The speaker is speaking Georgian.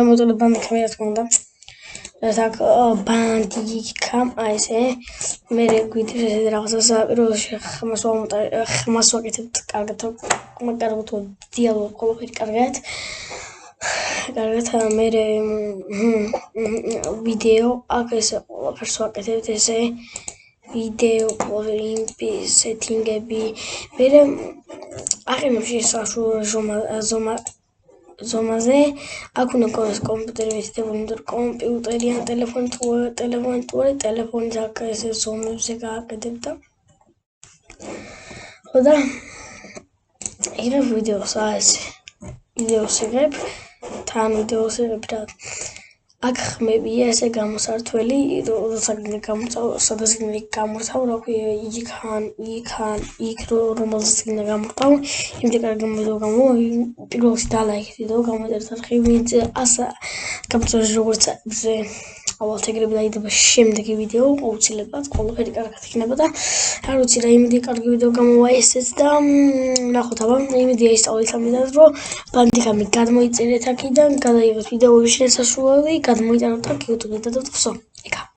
მოწოდე ბანდიკამი რა თქმა უნდა. Так ბანდიკამ აი ესე მე გვიდის ესე რაღაცა პირველში ხმას ვაკეთებთ კარგად დიალოგი ყველაფერი კარგად მე ვიდეო აქ ესე ყველაფერს ვაკეთებთ ესე ვიდეო ყველაფერი სეტინგები მე აყენებში საშუალო ზომაზე აქ უნდა გქონდეს კომპიუტერი მითითებული კომპიუტერი ან ტელეფონით აქ ესე ზომებზე გააკეთებ და ხო და იღებ ვიდეოს ასე ვიდეოს იღებ თან ვიდეოს იღებ რა აქ ხმებია ესე გამოსართველი სადაც გამორთავ რა ქვია იქ რომელზეც გინდა გამორთავ იმდე კარგი ვიდეო გამო პირველში დალაიქეთ ვიდეო გამოიწერეთ არხივი ვინც ასა გამწევს როგორც ავალთ ეგრევე დაიდება შემდეგი ვიდეო აუცილებლად ყველაფერი კარგად იქნება და არ ვიცი რა იმედი კარგი ვიდეო გამოვა ესეც და ნახოთ აბა იმედია ისწავლეთ ამიდან რომ ბანდიკამი გადმოიწერეთ აქედან გადაიღეთ ვიდეოების შესასრულებელი გადმოიტანოთ აქ YouTube-ზე და ვთქვსო იქა